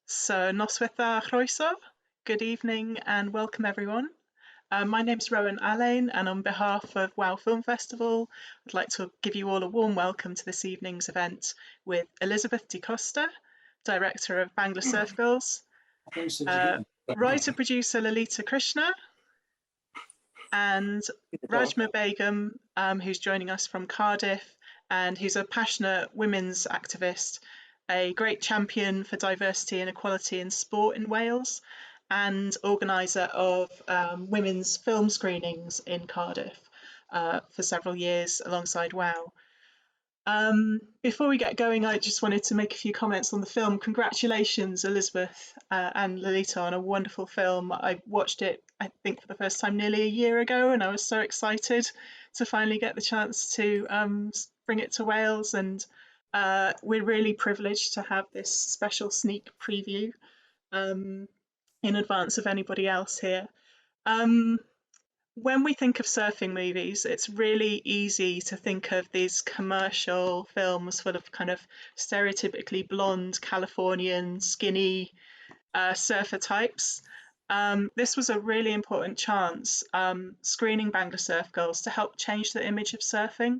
So, noswaith chroeso. Good evening and welcome everyone. My name's Rowan Allain, and on behalf of WOW Film Festival, I'd like to give you all a warm welcome to this evening's event with Elizabeth Di Costa, director of Bangla Surf Girls, writer-producer Lalita Krishna, and Rajma Begum, who's joining us from Cardiff and who's a passionate women's activist, a great champion for diversity and equality in sport in Wales, and organiser of women's film screenings in Cardiff for several years alongside WOW. Before we get going, I just wanted to make a few comments on the film. Congratulations, Elizabeth and Lalita, on a wonderful film. I watched it, I think, for the first time nearly a year ago, and I was so excited to finally get the chance to bring it to Wales. And we're really privileged to have this special sneak preview in advance of anybody else here. When we think of surfing movies, it's really easy to think of these commercial films full of kind of stereotypically blonde, Californian, skinny surfer types. This was a really important chance, screening Bangla Surf Girls, to help change the image of surfing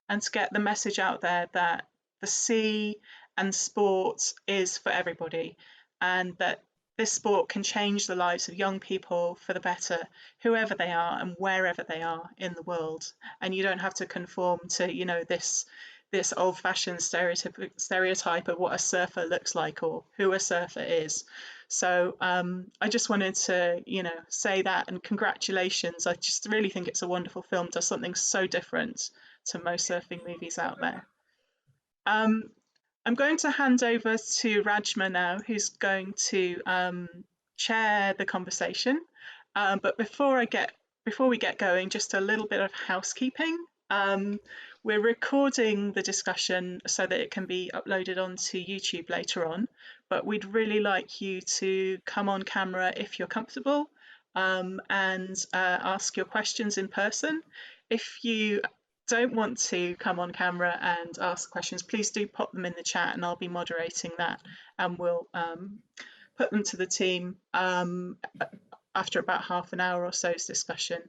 and to get the message out there that the sea and sport is for everybody, and that this sport can change the lives of young people for the better, whoever they are and wherever they are in the world. And you don't have to conform to, you know, this old-fashioned stereotype of what a surfer looks like or who a surfer is. So I just wanted to, you know, say that, and congratulations. I just really think it's a wonderful film, does something so different to most surfing movies out there. I'm going to hand over to Rajma now, who's going to chair the conversation. But before we get going, just a little bit of housekeeping. We're recording the discussion so that it can be uploaded onto YouTube later on, but we'd really like you to come on camera if you're comfortable, and ask your questions in person. If you don't want to come on camera and ask questions, please do pop them in the chat and I'll be moderating that, and we'll put them to the team after about half an hour or so's discussion.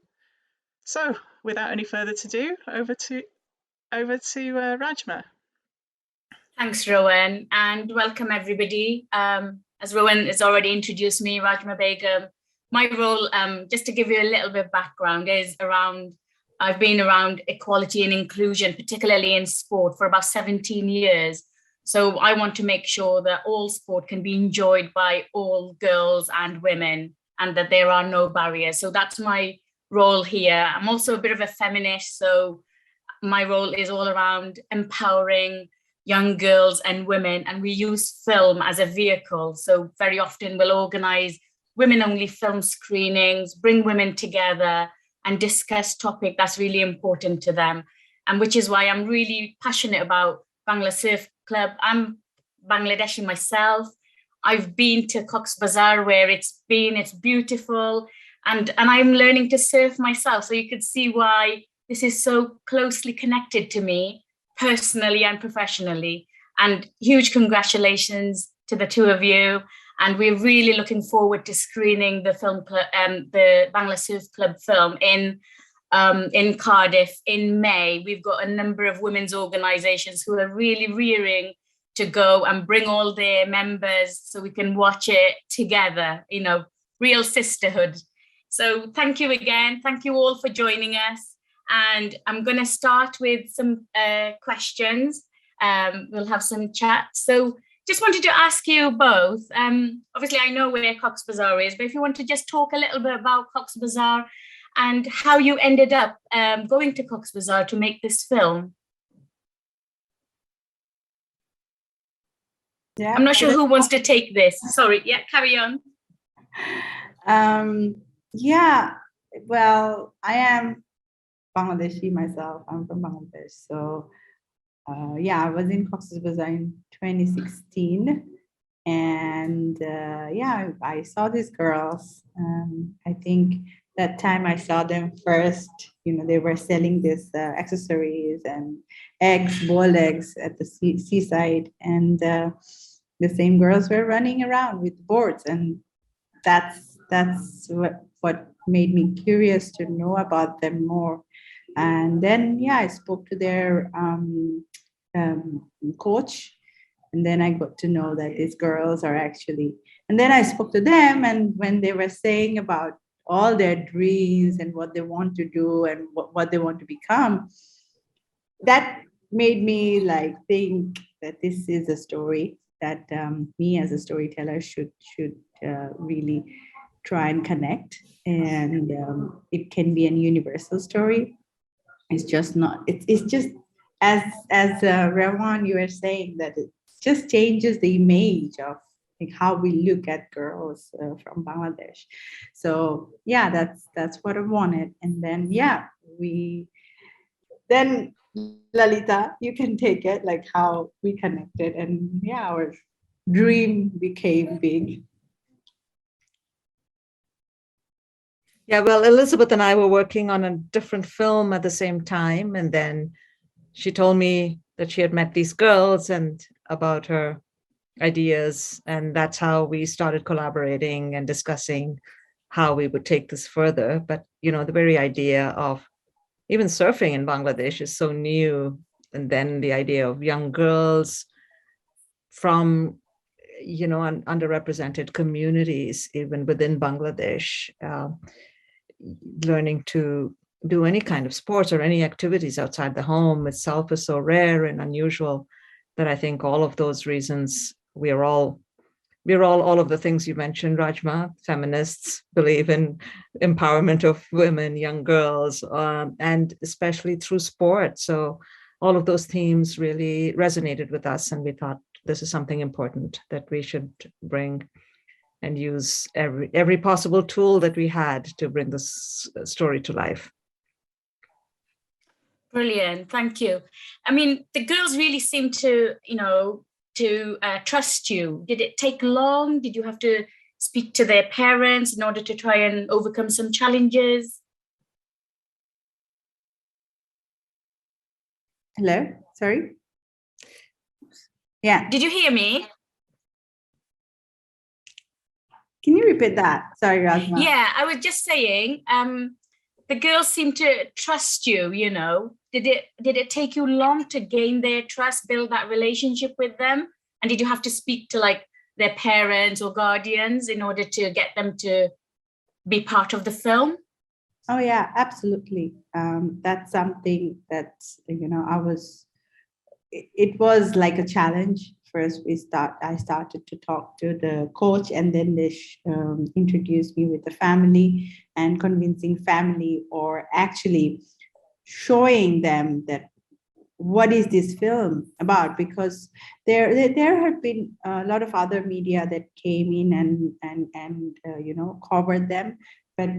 So without any further ado, over to Rajma. Thanks, Rowan, and welcome everybody. As Rowan has already introduced me, Rajma Begum. My role, just to give you a little bit of background, is I've been around equality and inclusion, particularly in sport, for about 17 years. So I want to make sure that all sport can be enjoyed by all girls and women, and that there are no barriers. So that's my role here. I'm also a bit of a feminist, so my role is all around empowering young girls and women, and we use film as a vehicle. So very often we'll organize women-only film screenings, bring women together and discuss topic that's really important to them, and which is why I'm really passionate about Bangla Surf Club. I'm Bangladeshi myself. I've been to Cox's Bazar, where it's beautiful, and I'm learning to surf myself. So you could see why this is so closely connected to me personally and professionally. And huge congratulations to the two of you. And we're really looking forward to screening the film club, the Bangla Surf Club film in Cardiff in May. We've got a number of women's organisations who are really rearing to go and bring all their members so we can watch it together, you know, real sisterhood. So thank you again. Thank you all for joining us. And I'm going to start with some questions. We'll have some chat. So just wanted to ask you both, obviously I know where Cox's Bazar is, but if you want to just talk a little bit about Cox's Bazar and how you ended up going to Cox's Bazar to make this film. Yeah, I'm not sure who wants to take this. Sorry, yeah, carry on. Yeah, well, I am Bangladeshi myself. I'm from Bangladesh. So yeah, I was in Cox's Bazar in 2016. And yeah, I saw these girls. I think that time I saw them first, you know, they were selling this accessories and eggs, boiled eggs at the seaside. And the same girls were running around with boards, and that's what made me curious to know about them more. And then, yeah, I spoke to their coach, and then I got to know that these girls are actually, and then I spoke to them, and when they were saying about all their dreams and what they want to do and what they want to become, that made me like think that this is a story that me as a storyteller should really try and connect. And it can be a universal story. It's just not. It's just as Rawan, you were saying that it just changes the image of like how we look at girls from Bangladesh. So yeah, that's what I wanted. And then yeah, then Lalita, you can take it, like how we connected, and yeah, our dream became big. Yeah, well, Elizabeth and I were working on a different film at the same time. And then she told me that she had met these girls and about her ideas. And that's how we started collaborating and discussing how we would take this further. But, the very idea of even surfing in Bangladesh is so new. And then the idea of young girls from, underrepresented communities, even within Bangladesh, learning to do any kind of sports or any activities outside the home itself is so rare and unusual that I think all of those reasons we're all all of the things you mentioned, Rajma. Feminists believe in empowerment of women, young girls, and especially through sport. So all of those themes really resonated with us, and we thought this is something important that we should bring and use every possible tool that we had to bring this story to life. Brilliant, thank you. I mean, the girls really seem to, trust you. Did it take long? Did you have to speak to their parents in order to try and overcome some challenges? Hello, sorry. Yeah. Did you hear me? Can you repeat that? Sorry, Rajma. Yeah, I was just saying, the girls seem to trust you, Did it take you long to gain their trust, build that relationship with them? And did you have to speak to like their parents or guardians in order to get them to be part of the film? Oh yeah, absolutely. That's something that, it was like a challenge. First, I started to talk to the coach, and then they introduced me with the family, and convincing family, or actually showing them that what is this film about, because there have been a lot of other media that came in and covered them, but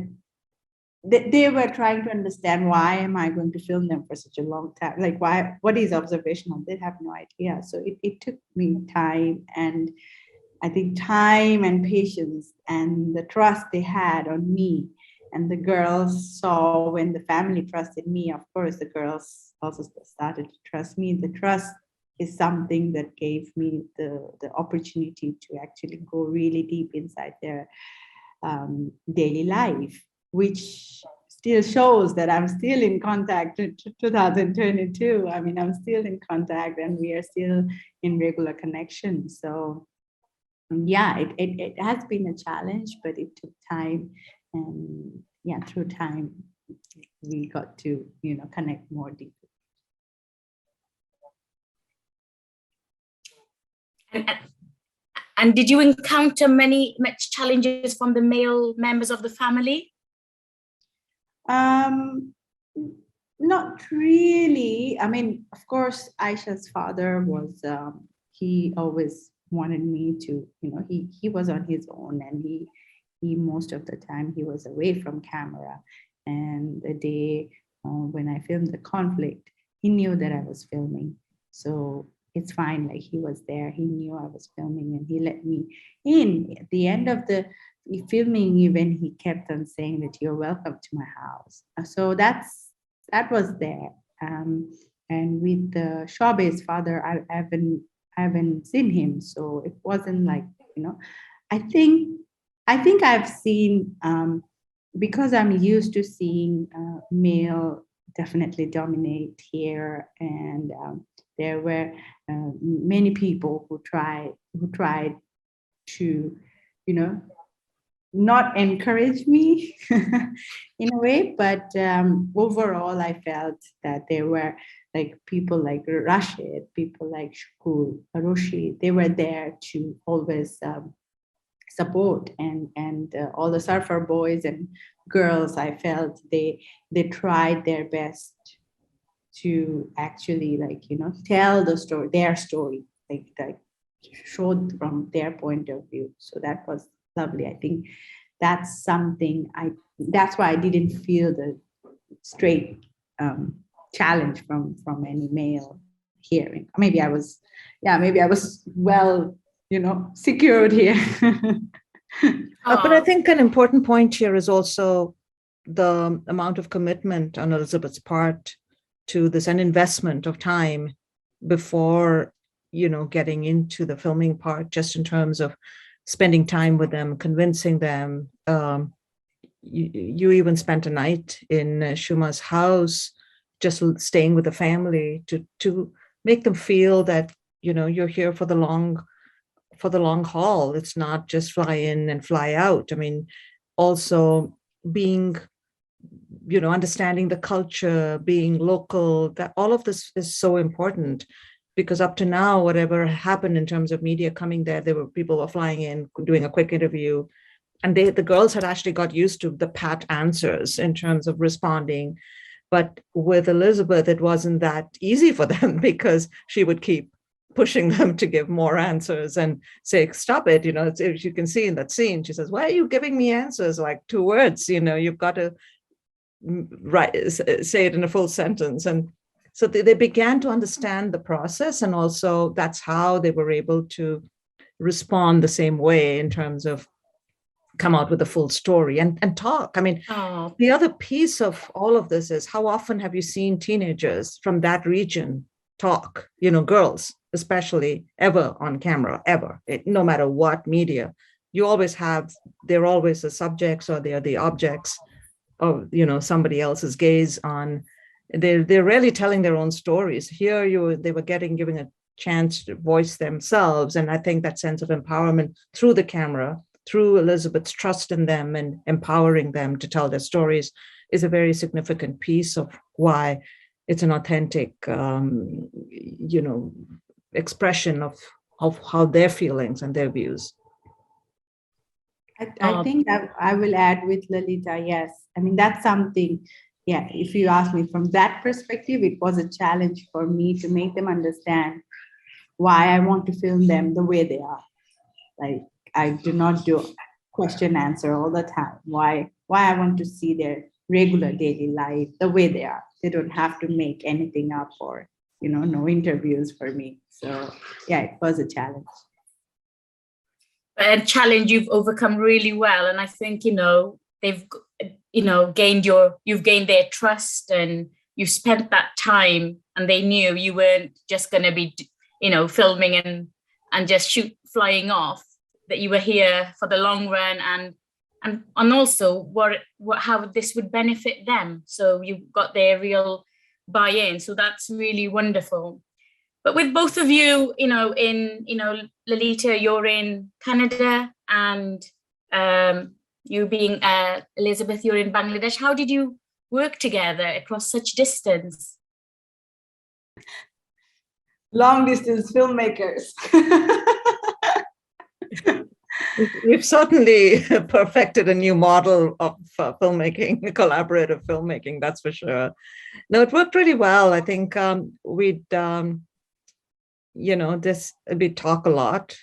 they were trying to understand, why am I going to film them for such a long time? Like, why? What is observational? They have no idea. So it took me time, and I think time and patience and the trust they had on me. And the girls saw, when the family trusted me, of course, the girls also started to trust me. The trust is something that gave me the opportunity to actually go really deep inside their daily life, which still shows that I'm still in contact in 2022. I mean, I'm still in contact, and we are still in regular connection. So yeah, it has been a challenge, but it took time. And yeah, through time, we got to, connect more deeply. And did you encounter much challenges from the male members of the family? Not really. I mean, of course, Aisha's father was, he always wanted me to, he was on his own, and he most of the time he was away from camera. And the day when I filmed the conflict, he knew that I was filming. So it's fine, like he was there, he knew I was filming, and he let me in. At the end of the filming event, he kept on saying that you're welcome to my house. So that was there. And with the Shawbe's father, I haven't haven't seen him, so it wasn't like, I think I've seen, because I'm used to seeing male definitely dominate here, and there were many people who tried to, not encourage me in a way, but overall I felt that there were like people like Rashid, people like Shukul, Roshi, they were there to always support, and all the surfer boys and girls, I felt they tried their best to actually, like, tell the story, their story, like showed from their point of view. So that was lovely. I think that's something that's why I didn't feel the straight challenge from any male hearing. Maybe I was well, secured here. But I think an important point here is also the amount of commitment on Elizabeth's part to this, an investment of time before, getting into the filming part, just in terms of spending time with them, convincing them. You even spent a night in Shuma's house, just staying with the family to make them feel that, you're here for the long haul. It's not just fly in and fly out. I mean, also being, understanding the culture, being local, that all of this is so important, because up to now, whatever happened in terms of media coming there, people were flying in, doing a quick interview, and the girls had actually got used to the pat answers in terms of responding. But with Elizabeth, it wasn't that easy for them, because she would keep pushing them to give more answers and say, stop it. As you can see in that scene, she says, why are you giving me answers like 2 words? You've got to say it in a full sentence. And so they began to understand the process, and also that's how they were able to respond the same way in terms of come out with a full story and talk. I mean, the other piece of all of this is, how often have you seen teenagers from that region talk, girls especially, ever on camera, ever, no matter what media? You always have, they're always the subjects, or they're the objects of, somebody else's gaze on. They're really telling their own stories. Here they were giving a chance to voice themselves. And I think that sense of empowerment through the camera, through Elizabeth's trust in them and empowering them to tell their stories, is a very significant piece of why it's an authentic, expression of how their feelings and their views. I think that I will add with Lalita, yes. I mean, that's something, yeah, if you ask me from that perspective, it was a challenge for me to make them understand why I want to film them the way they are. Like, I do not do question answer all the time. Why I want to see their regular daily life the way they are. They don't have to make anything up, or, no interviews for me. So yeah, it was a challenge. A challenge you've overcome really well, and I think they've you've gained their trust, and you've spent that time, and they knew you weren't just going to be filming and just flying off, that you were here for the long run, and also how this would benefit them. So you got their real buy-in, so that's really wonderful. But with both of you, Lalita, you're in Canada, and you being Elizabeth, you're in Bangladesh. How did you work together across such distance? Long distance filmmakers. We've certainly perfected a new model of filmmaking, collaborative filmmaking, that's for sure. No, it worked really well. I think we talk a lot,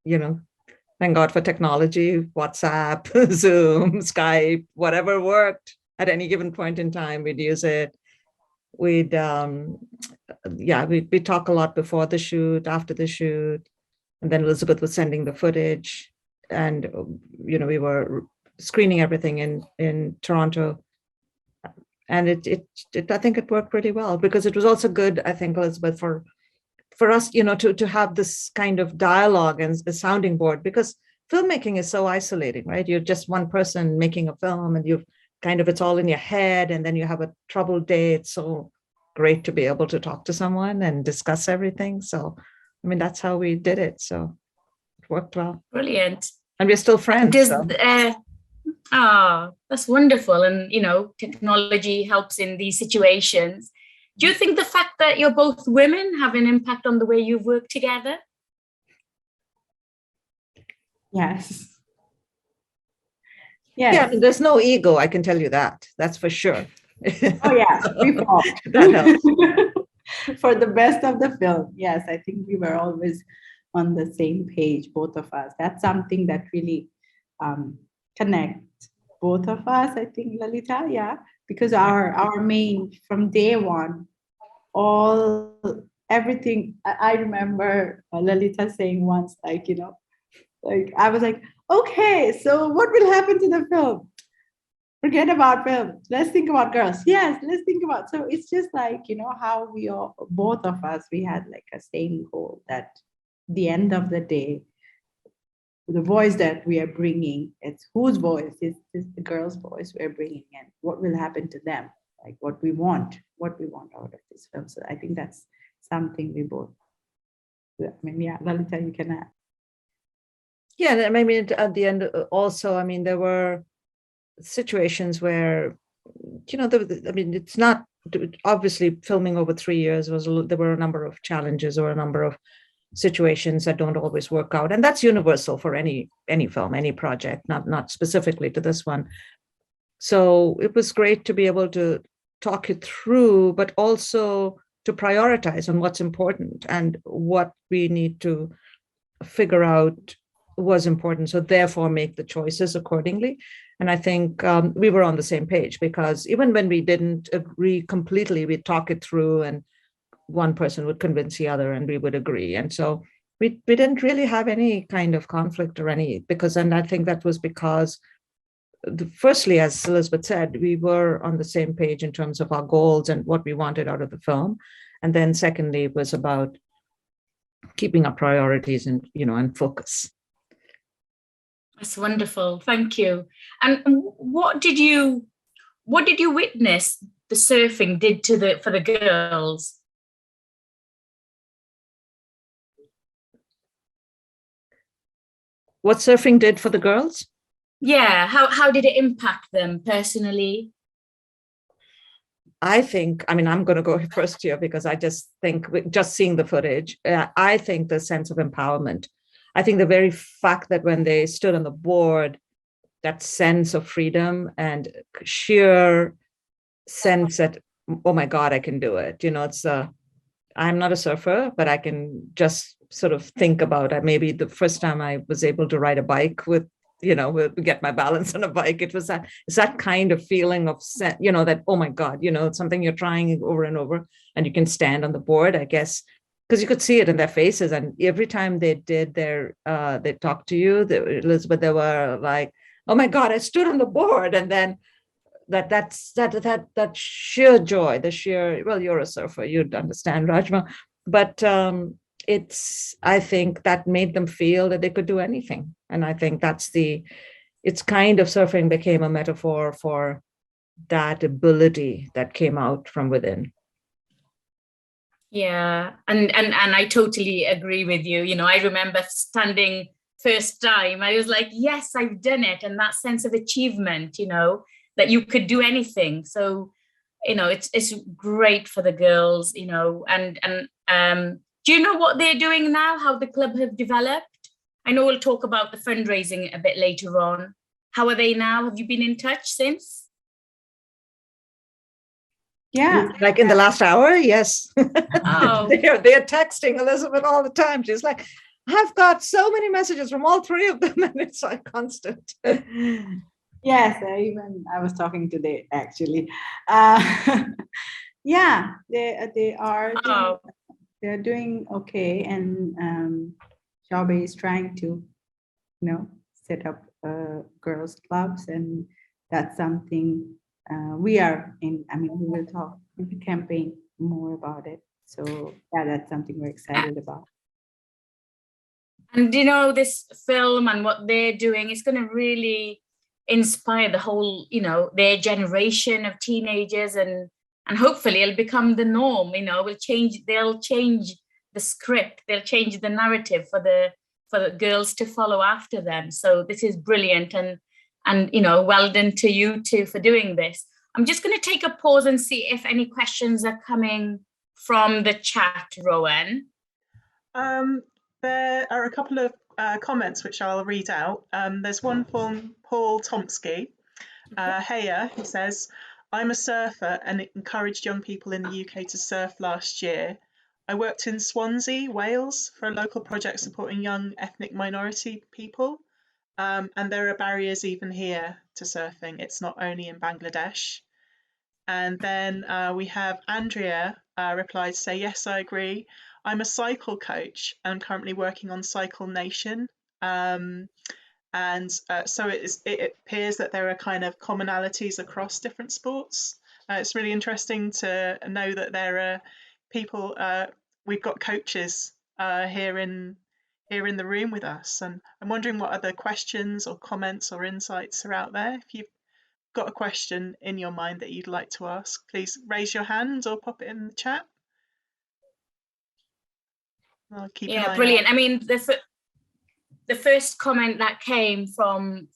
thank God for technology, WhatsApp, Zoom, Skype, whatever worked at any given point in time, we'd use it. We'd talk a lot before the shoot, after the shoot. And then Elizabeth was sending the footage, and, we were screening everything in Toronto. And I think it worked pretty well, because it was also good, I think, Elizabeth, for for us, to have this kind of dialogue and a sounding board, because filmmaking is so isolating, right? You're just one person making a film, and you've it's all in your head, and then you have a troubled day. It's so great to be able to talk to someone and discuss everything. So, I mean, that's how we did it. So it worked well. Brilliant. And we're still friends. That's wonderful. And, technology helps in these situations. Do you think the fact that you're both women have an impact on the way you've worked together? Yes. Yeah, there's no ego, I can tell you that. That's for sure. Oh, yeah, we fought. That helps. For the best of the film. Yes, I think we were always on the same page, both of us. That's something that really connects both of us, I think, Lalita, yeah. Because our main, from day one, everything, I remember Lalita saying once, like I was like, okay, so what will happen to the film? Forget about film. Let's think about girls. Yes, let's think about. So it's just like, how we all, both of us, we had like a same goal that the end of the day, the voice that we are bringing, it's whose voice? It's the girl's voice we're bringing, and what will happen to them, like what we want out of this film. So I think that's something we both, I mean, yeah, Lalita, you can add. Yeah, I mean, at the end also, I mean, there were situations where, I mean, it's not, obviously filming over 3 years there were a number of challenges or a number of situations that don't always work out. And that's universal for any film, any project, not specifically to this one. So it was great to be able to talk it through, but also to prioritize on what's important and what we need to figure out was important. So therefore make the choices accordingly. And I think we were on the same page, because even when we didn't agree completely, we'd talk it through, and one person would convince the other and we would agree. And so we didn't really have any kind of conflict and I think that was because firstly, as Elizabeth said, we were on the same page in terms of our goals and what we wanted out of the film. And then secondly, it was about keeping our priorities and focus. That's wonderful. Thank you. And what did you witness the surfing did for the girls? What surfing did for the girls? Yeah, how did it impact them personally? I think, I mean, I'm going to go first here because I just think, just seeing the footage, I think the sense of empowerment. I think the very fact that when they stood on the board, that sense of freedom and sheer sense that, oh my God, I can do it. It's I'm not a surfer, but I can just sort of think about it. Maybe the first time I was able to ride a bike with get my balance on a bike. It's that kind of feeling of, that, oh my God, it's something you're trying over and over, and you can stand on the board, I guess, because you could see it in their faces. And every time they did they talked to you, Elizabeth, they were like, oh my God, I stood on the board. And then that sheer joy, well, you're a surfer, you'd understand, Rajma, but I think that made them feel that they could do anything. And I think it's kind of surfing became a metaphor for that ability that came out from within. Yeah, and I totally agree with you. I remember standing first time, I was like, yes, I've done it. And that sense of achievement, that you could do anything. So, it's great for the girls, and do you know what they're doing now, how the club have developed? I know we'll talk about the fundraising a bit later on. How are they now? Have you been in touch since? Yeah. Like in the last hour? Yes. Oh. They're texting Elizabeth all the time. She's like, I've got so many messages from all three of them, and it's like constant. Yes, I was talking today, actually. Yeah, they are. Oh. They're doing okay, and Xiaobei is trying to, set up girls clubs, and that's something we are in. I mean, we will campaign more about it. So yeah, that's something we're excited about. And you know, this film and what they're doing is going to really inspire the whole, you know, their generation of teenagers, and hopefully it'll become the norm. You know, they'll change the script, they'll change the narrative for the girls to follow after them. So this is brilliant, and you know, well done to you two for doing this. I'm just going to take a pause and see if any questions are coming from the chat, Rowan. There are a couple of comments which I'll read out. There's one from Paul Tomsky. Heya, he says, I'm a surfer and encouraged young people in the UK to surf last year. I worked in Swansea, Wales, for a local project supporting young ethnic minority people. And there are barriers even here to surfing. It's not only in Bangladesh. And then we have Andrea replied to say, yes, I agree. I'm a cycle coach and currently working on Cycle Nation. So it appears that there are kind of commonalities across different sports. It's really interesting to know that there are people, we've got coaches here in the room with us. And I'm wondering what other questions or comments or insights are out there. If you've got a question in your mind that you'd like to ask, please raise your hand or pop it in the chat. I'll keep an eye Brilliant. out. I mean, the first comment that came from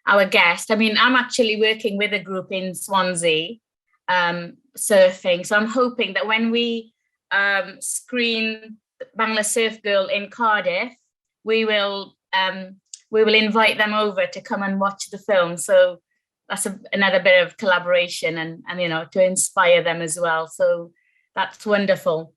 our guest, I mean, I'm actually working with a group in Swansea, surfing. So I'm hoping that when we screen Bangla Surf Girl in Cardiff, we will invite them over to come and watch the film. So that's another bit of collaboration and you know, to inspire them as well. So that's wonderful.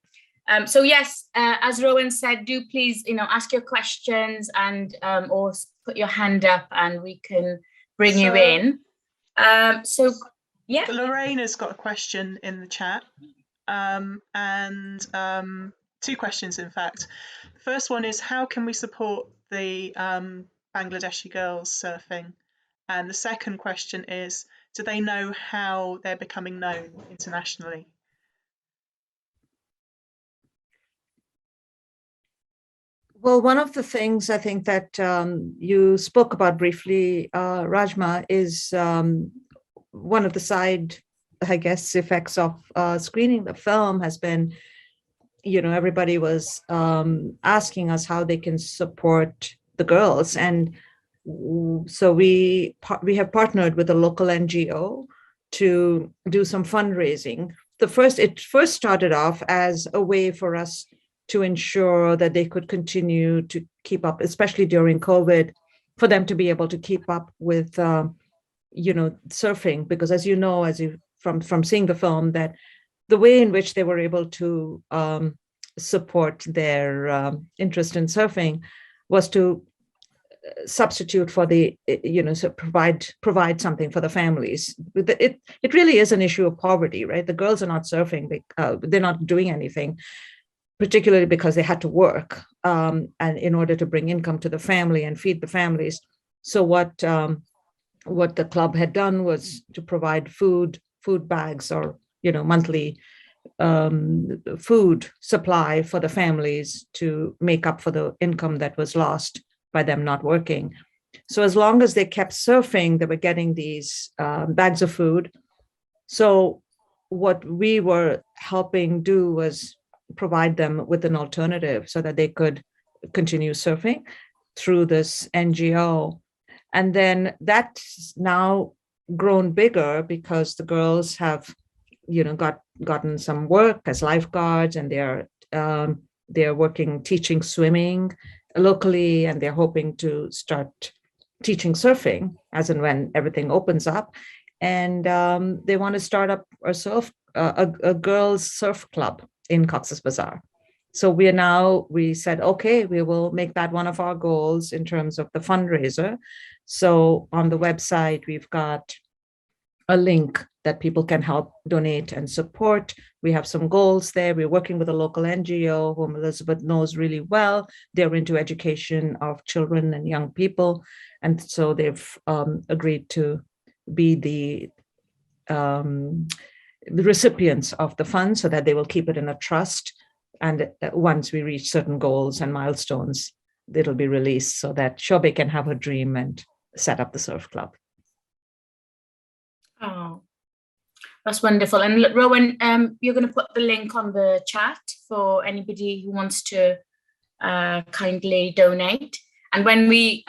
So yes, as Rowan said, do please, you know, ask your questions and or put your hand up and we can bring you in. So yeah. Lorraine's got a question in the chat, and two questions in fact. The first one is, how can we support the Bangladeshi girls surfing? And the second question is, do they know how they're becoming known internationally? Well, one of the things I think that you spoke about briefly, Rajma, is one of the side, I guess, effects of screening the film has been, you know, everybody was asking us how they can support the girls. And so we have partnered with a local NGO to do some fundraising. It first started off as a way for us to ensure that they could continue to keep up, especially during COVID, for them to be able to keep up with, you know, surfing. Because as you know, from seeing the film, that the way in which they were able to support their interest in surfing was to substitute for the, you know, so provide something for the families. It really is an issue of poverty, right? The girls are not surfing, they're not doing anything, particularly because they had to work and in order to bring income to the family and feed the families. So what the club had done was to provide food bags or, you know, monthly food supply for the families to make up for the income that was lost by them not working. So as long as they kept surfing, they were getting these bags of food. So what we were helping do was provide them with an alternative so that they could continue surfing through this NGO. And then that's now grown bigger because the girls have, you know, gotten some work as lifeguards, and they're working teaching swimming locally, and they're hoping to start teaching surfing as and when everything opens up. And they want to start up a girls surf club in Cox's Bazar. So we said, okay, we will make that one of our goals in terms of the fundraiser. So on the website, we've got a link that people can help donate and support. We have some goals there. We're working with a local NGO whom Elizabeth knows really well. They're into education of children and young people. And so they've agreed to be the recipients of the fund so that they will keep it in a trust. And once we reach certain goals and milestones, it'll be released so that Shobe can have her dream and set up the surf club. Oh, that's wonderful. And Rowan, you're going to put the link on the chat for anybody who wants to kindly donate. And when we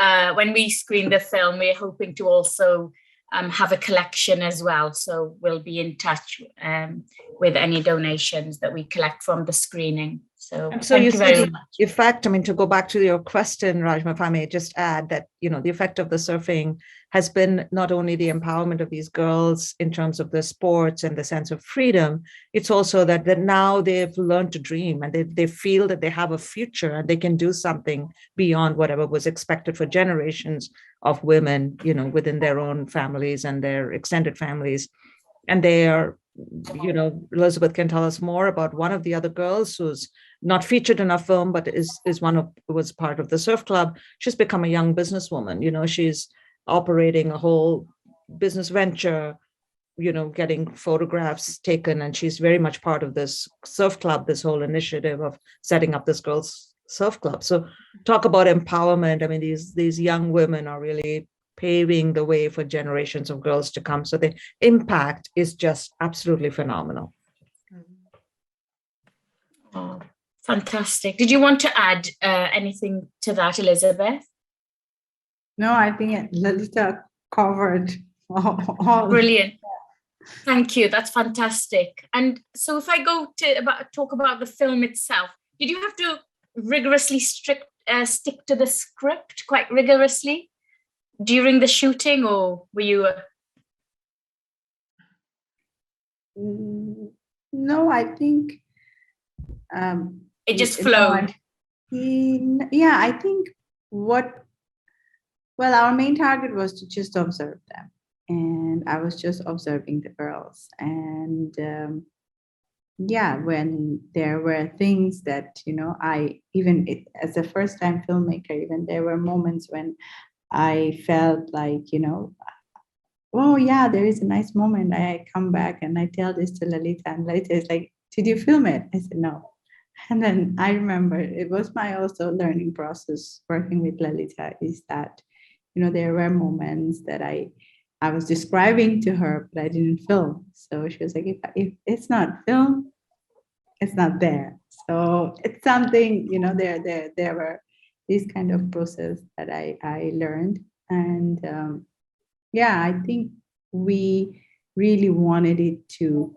screen the film, we're hoping to also have a collection as well. So we'll be in touch with any donations that we collect from the screening. So thank you very much. In fact, I mean, to go back to your question, Rajma, if I may just add that, the effect of the surfing has been not only the empowerment of these girls in terms of the sports and the sense of freedom, it's also that now they've learned to dream and they feel that they have a future and they can do something beyond whatever was expected for generations of women, within their own families and their extended families. And they are, Elizabeth can tell us more about one of the other girls who's not featured in our film, but was part of the surf club. She's become a young businesswoman. She's operating a whole business venture, getting photographs taken, and she's very much part of this surf club, this whole initiative of setting up this girls' surf club. So talk about empowerment. I mean, these young women are really paving the way for generations of girls to come. So the impact is just absolutely phenomenal. Oh, fantastic. Did you want to add anything to that, Elizabeth? No, I think Lalita covered all. Brilliant. Thank you. That's fantastic. And so if I go to talk about the film itself, did you have to rigorously stick to the script quite rigorously during the shooting, or were you? No, I think it just flowed. Yeah, I think our main target was to just observe them, and I was just observing the girls, and when there were things that as a first-time filmmaker, even there were moments when I felt like, oh yeah, there is a nice moment. I come back and I tell this to Lalita, and Lalita is like, did you film it? I said, no. And then I remember it was my also learning process working with Lalita is that, there were moments that I was describing to her, but I didn't film. So she was like, if it's not filmed, it's not there. So it's something, there were this kind of process that I learned. And I think we really wanted it to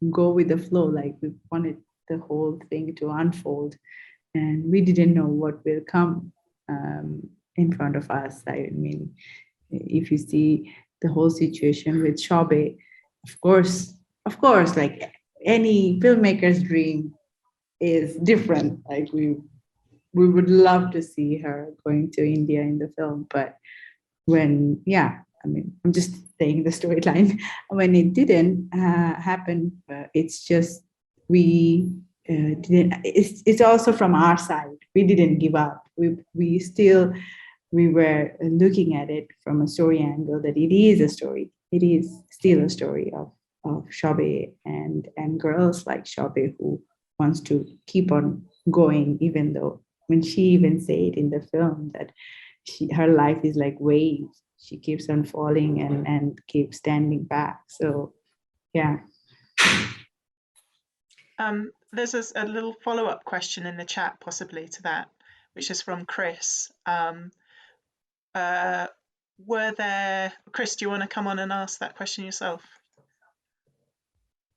go with the flow. Like we wanted the whole thing to unfold, and we didn't know what will come in front of us. I mean, if you see the whole situation with Shobe, of course, like any filmmaker's dream is different. Like we would love to see her going to India in the film, but I'm just saying the storyline. When it didn't happen, it's just we didn't. It's also from our side. We didn't give up. We were looking at it from a story angle that it is a story. It is still a story of Shobe and girls like Shobe who wants to keep on going, even though when she even said in the film that her life is like waves. She keeps on falling and keeps standing back. So, yeah. There's a little follow-up question in the chat, possibly to that, which is from Chris. Chris, do you want to come on and ask that question yourself?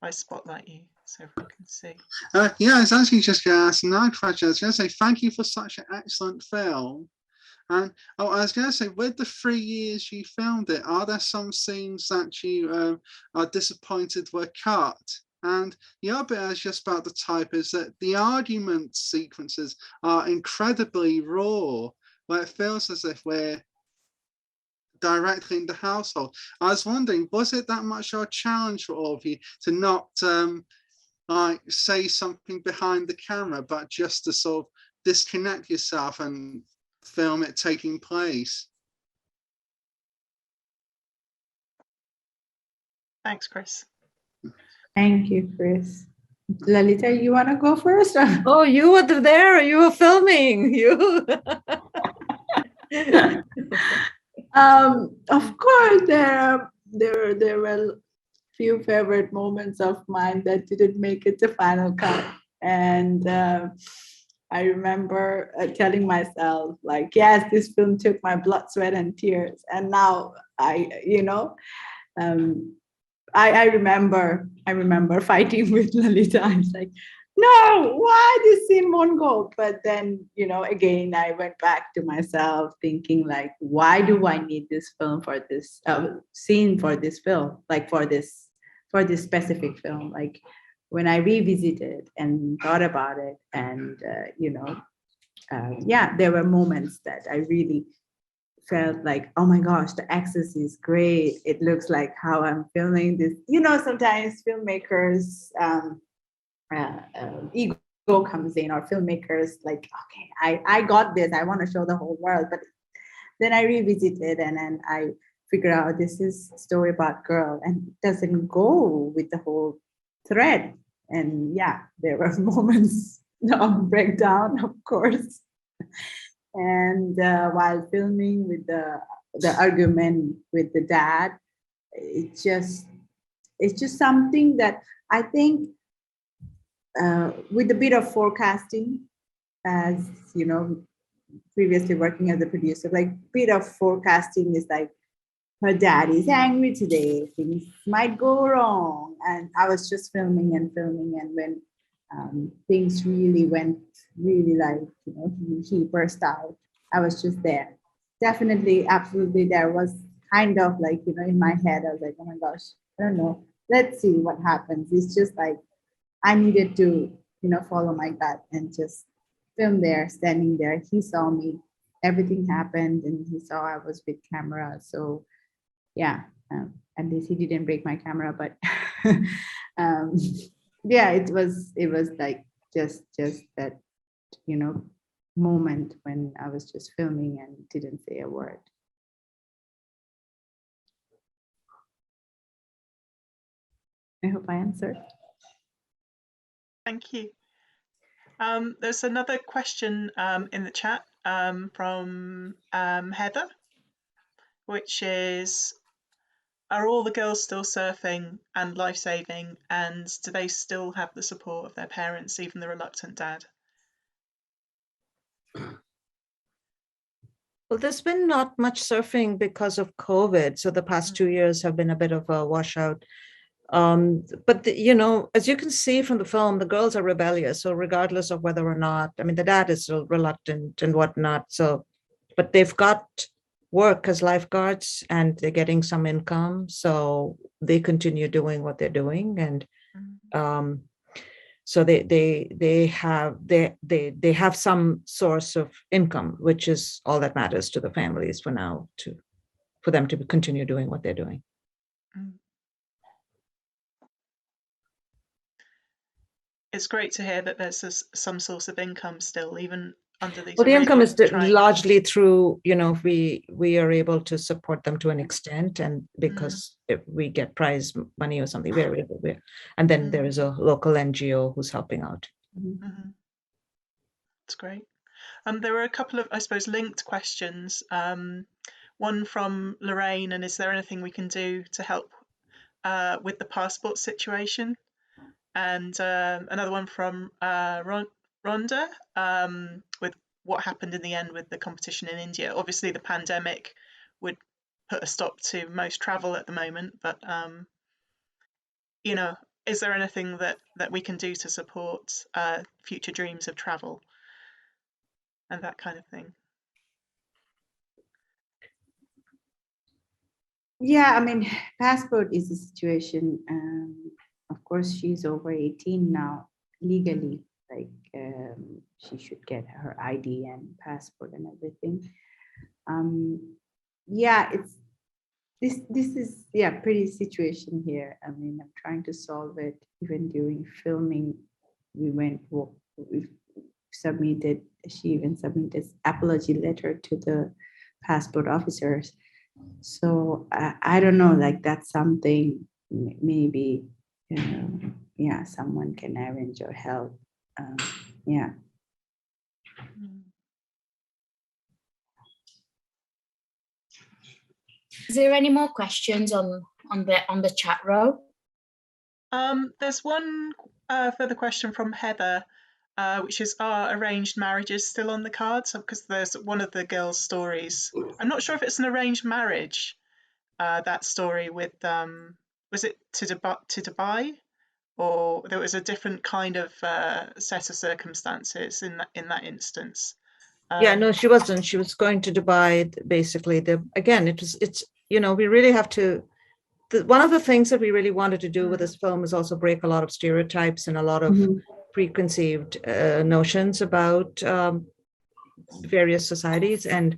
I spotlight you so everyone can see. I was actually just going to ask Nag, I was going to say thank you for such an excellent film. And I was going to say, with the 3 years you filmed it, are there some scenes that you are disappointed were cut? And the other bit is just about the type is that the argument sequences are incredibly raw, where it feels as if we're directly in the household. I was wondering, was it that much of a challenge for all of you to not say something behind the camera, but just to sort of disconnect yourself and film it taking place? Thanks, Chris. Thank you, Chris. Lalita, you want to go first? Oh, you were there. You were filming. You. Of course, there were few favorite moments of mine that didn't make it to final cut, and I remember telling myself, like, yes, this film took my blood, sweat, and tears, and now um, I remember fighting with Lalita. I was like, no, why this scene won't go? But then, again, I went back to myself thinking like, why do I need this film for this scene for this film, like for this specific film? Like when I revisited and thought about it, and yeah, there were moments that I really felt like, oh my gosh, the access is great. It looks like how I'm filming this. Sometimes filmmakers ego comes in, or filmmakers like, okay, I got this. I want to show the whole world. But then I revisited, and then I figure out this is a story about girl, and it doesn't go with the whole thread. And yeah, there were moments of breakdown, of course. And while filming with the argument with the dad, it's just something that I think with a bit of forecasting, as previously working as a producer, like bit of forecasting is like, her dad is angry today, things might go wrong, and I was just filming, and when things really went really like, he burst out, I was just there. Definitely, absolutely, there was kind of like, in my head, I was like, oh my gosh, I don't know, let's see what happens. It's just like I needed to, follow my gut and just film there, standing there. He saw me, everything happened, and he saw I was with camera. So yeah, at least he didn't break my camera, but yeah, it was like just that, moment when I was just filming and didn't say a word. I hope I answered. Thank you. There's another question in the chat from Heather, which is, are all the girls still surfing and life-saving, and do they still have the support of their parents, even the reluctant dad? Well, there's been not much surfing because of COVID. So the past 2 years have been a bit of a washout. But as you can see from the film, the girls are rebellious. So regardless of whether or not, I mean, the dad is still reluctant and whatnot. So, but they've got work as lifeguards, and they're getting some income. So they continue doing what they're doing, and so they have some source of income, which is all that matters to the families for now, for them to continue doing what they're doing. It's great to hear that there's some source of income still, even under these. Well, the income is trying... largely through, we are able to support them to an extent, and because if we get prize money or something, we're able to, and then there is a local NGO who's helping out. That's great. There were a couple of, I suppose, linked questions. One from Lorraine, and is there anything we can do to help with the passport situation? And another one from Rhonda, with what happened in the end with the competition in India. Obviously, the pandemic would put a stop to most travel at the moment, but is there anything that we can do to support future dreams of travel and that kind of thing? Yeah, I mean, passport is a situation. Of course, she's over 18 now, legally. Like, she should get her ID and passport and everything. Yeah, it's this is pretty situation here. I mean, I'm trying to solve it. Even during filming, we submitted. She even submitted apology letter to the passport officers. So I don't know, like that's something maybe yeah, someone can arrange or help. Yeah. Is there any more questions on the chat row? There's one further question from Heather, which is, are arranged marriages still on the cards? Because there's one of the girls' stories. I'm not sure if it's an arranged marriage, that story with, was it to Dubai? Or there was a different kind of set of circumstances in that instance. Yeah, no, she wasn't. She was going to Dubai, basically. Again, it's we really have to. One of the things that we really wanted to do with this film is also break a lot of stereotypes and a lot of preconceived notions about various societies, and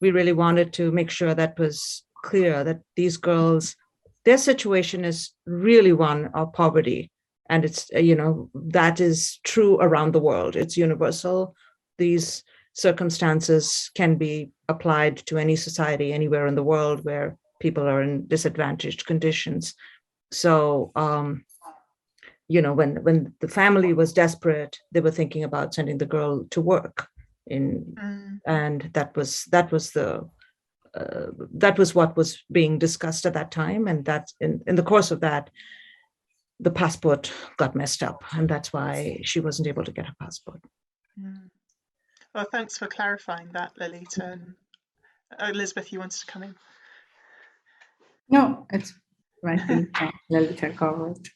we really wanted to make sure that was clear that these girls, their situation is really one of poverty, and it's that is true around the world. It's universal. These circumstances can be applied to any society anywhere in the world where people are in disadvantaged conditions. So when the family was desperate, they were thinking about sending the girl to work and that was what was being discussed at that time, and that in the course of that, the passport got messed up, and that's why she wasn't able to get her passport. Well, thanks for clarifying that, Lalita. And Elizabeth, you wanted to come in? No, it's right. Lalita covered.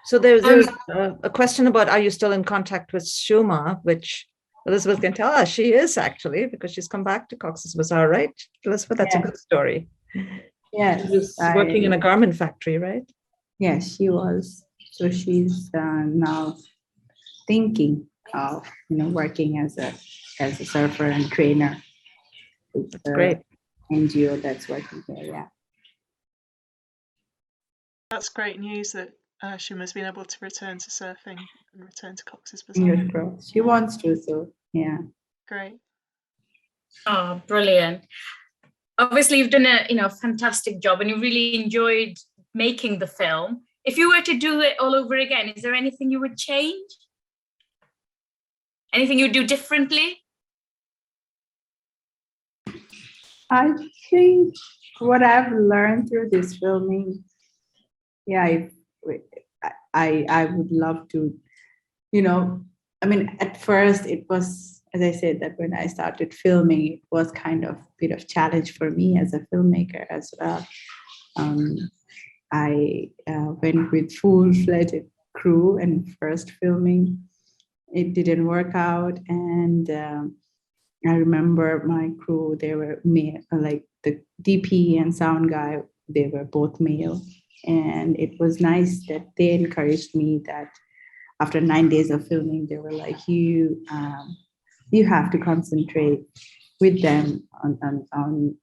So there's a question about, are you still in contact with Shuma, which Elizabeth can tell us she is, actually, because she's come back to Cox's Bazar, right? Elizabeth, that's a good story. Yes. She was working in a garment factory, right? Yes, she was. So she's now thinking of working as a surfer and trainer. That's great. NGO that's working there, yeah. That's great news that Shuma's been able to return to surfing and return to Cox's Bazar. She wants to, so yeah. Great. Oh, brilliant. Obviously, you've done a fantastic job, and you really enjoyed making the film. If you were to do it all over again, is there anything you would change? Anything you'd do differently? I think what I've learned through this filming, yeah, I would love to, at first it was, as I said, that when I started filming, it was kind of a bit of challenge for me as a filmmaker as well. I went with full-fledged crew and first filming. It didn't work out, and I remember my crew, they were male, like the DP and sound guy, they were both male. And it was nice that they encouraged me that after 9 days of filming, they were like, you have to concentrate with them on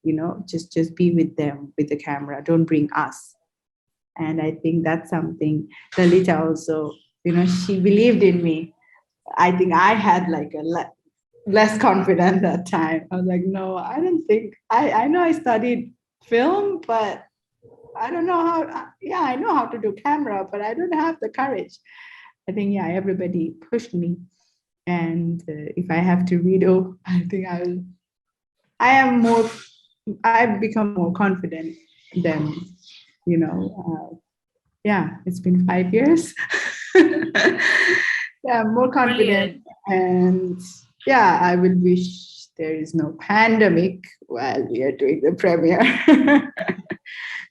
just be with them with the camera. Don't bring us. And I think that's something Lalita also, she believed in me. I think I had like less confident that time. I was like, no, I don't think, I know I studied film, but I don't know how, I know how to do camera, but I don't have the courage. I think, everybody pushed me. And if I have to redo, I think I've become more confident than, it's been 5 years. Yeah, more confident. Brilliant. And I would wish there is no pandemic while we are doing the premiere.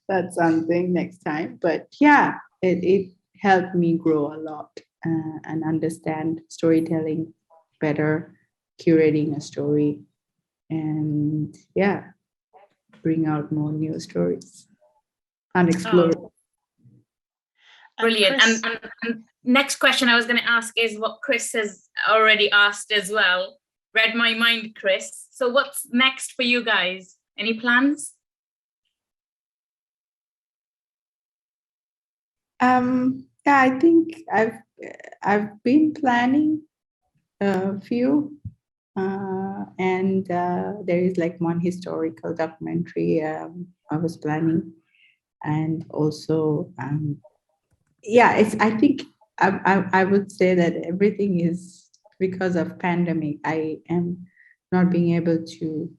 That's something next time. But it helped me grow a lot and understand storytelling better, curating a story, and bring out more new stories and explore. Oh. Brilliant. And next question I was going to ask is what Chris has already asked as well. Read my mind, Chris. So what's next for you guys? Any plans? I think I've been planning a few, and there is like one historical documentary I was planning, And also, yeah, I think I would say that everything is because of pandemic. I am not being able to,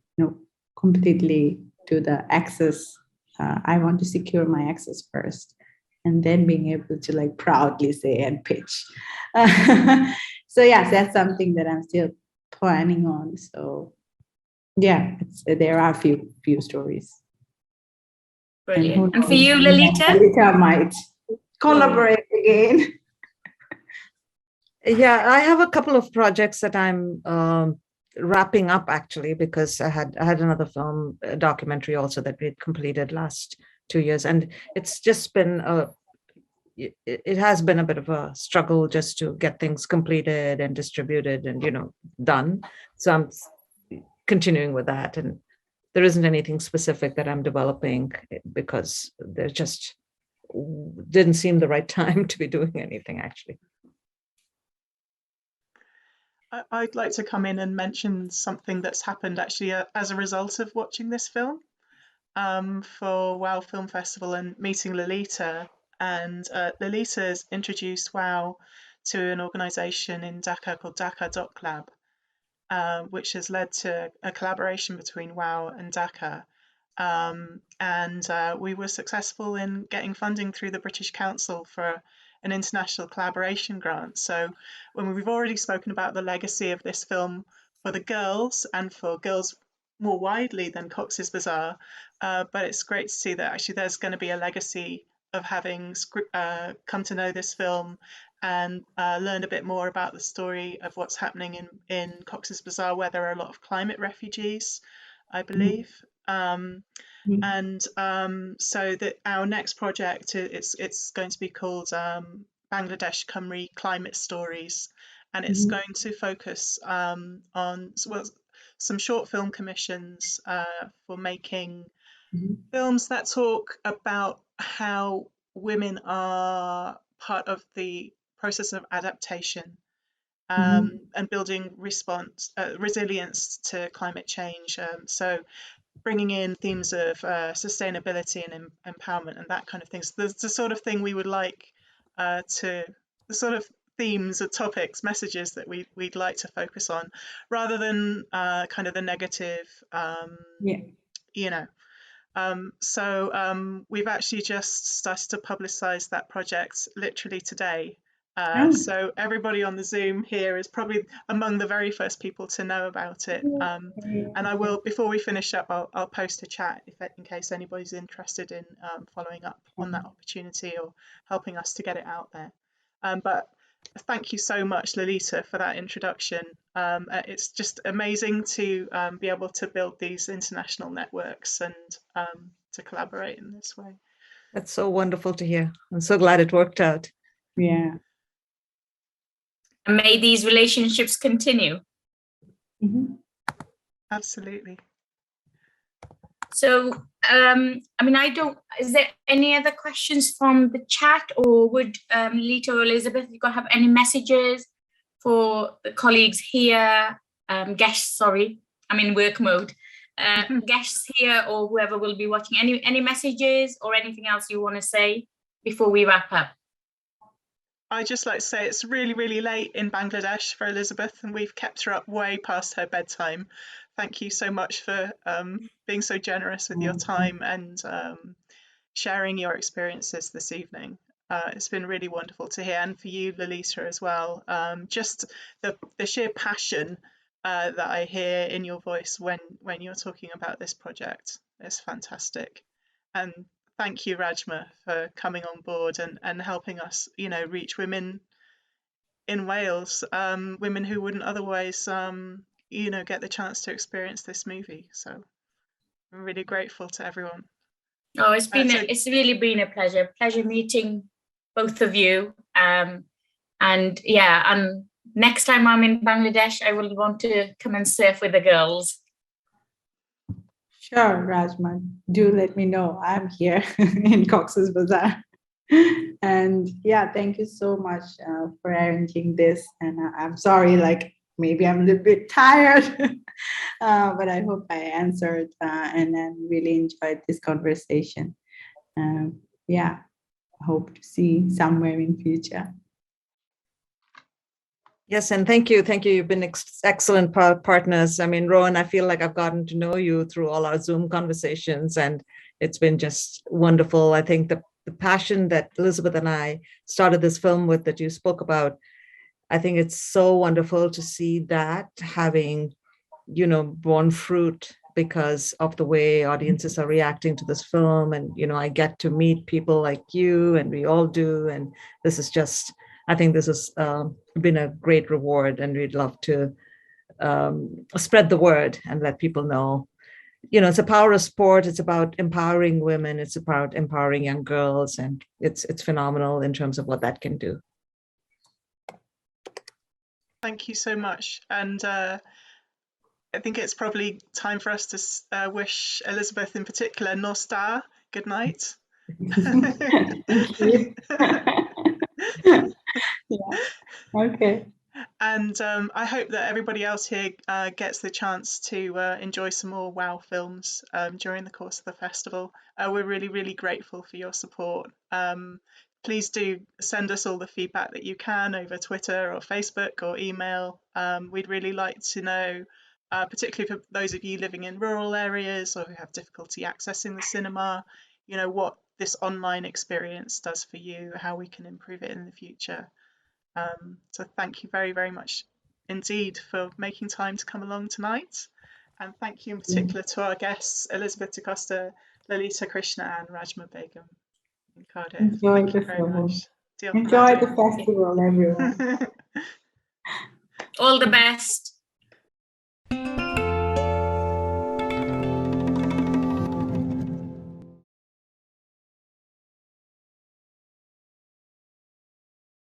completely do the access. I want to secure my access first, and then being able to like proudly say and pitch. So yes, that's something that I'm still planning on. So yeah, there are a few stories. Brilliant. And for knows, you, Lalita? Lalita might collaborate again. Yeah, I have a couple of projects that I'm wrapping up actually, because I had another film documentary also that we completed last 2 years, and it's just been it has been a bit of a struggle just to get things completed and distributed and done. So I'm continuing with that, and there isn't anything specific that I'm developing because there just didn't seem the right time to be doing anything actually. I'd like to come in and mention something that's happened actually as a result of watching this film for WOW Film Festival and meeting Lalita. And Lalita's introduced WOW to an organisation in Dhaka called Dhaka Doc Lab, which has led to a collaboration between WOW and Dhaka. And we were successful in getting funding through the British Council for an international collaboration grant. So when we've already spoken about the legacy of this film for the girls and for girls more widely than Cox's Bazar, but it's great to see that actually there's going to be a legacy of having come to know this film and learned a bit more about the story of what's happening in Cox's Bazar, where there are a lot of climate refugees, I believe. And so that our next project, it's going to be called Bangladesh Cymru Climate Stories, and it's going to focus on some short film commissions for making films that talk about how women are part of the process of adaptation and building resilience to climate change. So bringing in themes of sustainability and empowerment and that kind of thing. So there's the sort of thing we would like the sort of themes or topics, messages that we'd like to focus on, rather than kind of the negative, So we've actually just started to publicize that project literally today. So everybody on the Zoom here is probably among the very first people to know about it. And I will, before we finish up, I'll post a chat in case anybody's interested in following up on that opportunity or helping us to get it out there. But thank you so much, Lalita, for that introduction. It's just amazing to be able to build these international networks and to collaborate in this way. That's so wonderful to hear. I'm so glad it worked out. Yeah. And may these relationships continue. Absolutely. So, is there any other questions from the chat, or would Lita or Elizabeth, you have any messages for the colleagues here, guests, sorry, I'm in work mode, guests here or whoever will be watching, any messages or anything else you want to say before we wrap up? I'd just like to say it's really, really late in Bangladesh for Elizabeth, and we've kept her up way past her bedtime. Thank you so much for being so generous with your time and sharing your experiences this evening. It's been really wonderful to hear, and for you, Lalita, as well. Just the sheer passion that I hear in your voice when you're talking about this project is fantastic. And thank you, Rajma, for coming on board and helping us, reach women in Wales, women who wouldn't otherwise, get the chance to experience this movie. So I'm really grateful to everyone. Oh, it's really been a pleasure meeting both of you. And next time I'm in Bangladesh, I will want to come and surf with the girls. Sure, Rajma, do let me know. I'm here in Cox's Bazar. And yeah, thank you so much for arranging this. And I'm sorry, maybe I'm a little bit tired, but I hope I answered and then really enjoyed this conversation. Yeah, hope to see somewhere in future. Yes, and thank you. Thank you. You've been excellent partners. I mean, Rowan, I feel like I've gotten to know you through all our Zoom conversations, and it's been just wonderful. I think the passion that Elizabeth and I started this film with that you spoke about, I think it's so wonderful to see that having, borne fruit because of the way audiences are reacting to this film. And, I get to meet people like you, and we all do. And this is just, I think this has been a great reward, and we'd love to spread the word and let people know. It's a power of sport. It's about empowering women. It's about empowering young girls, and it's phenomenal in terms of what that can do. Thank you so much. And I think it's probably time for us to wish Elizabeth in particular, Nosta, good night. Thank you. Yeah. Okay. And I hope that everybody else here gets the chance to enjoy some more WOW films during the course of the festival. We're really, really grateful for your support. Please do send us all the feedback that you can over Twitter or Facebook or email. We'd really like to know, particularly for those of you living in rural areas or who have difficulty accessing the cinema, what this online experience does for you, how we can improve it in the future. So thank you very, very much indeed for making time to come along tonight. And thank you in particular to our guests, Elizabeth Costa, Lalita Krishna and Rajma Begum in Cardiff. Enjoy Thank you the very film. much. Enjoy the festival, everyone. All the best.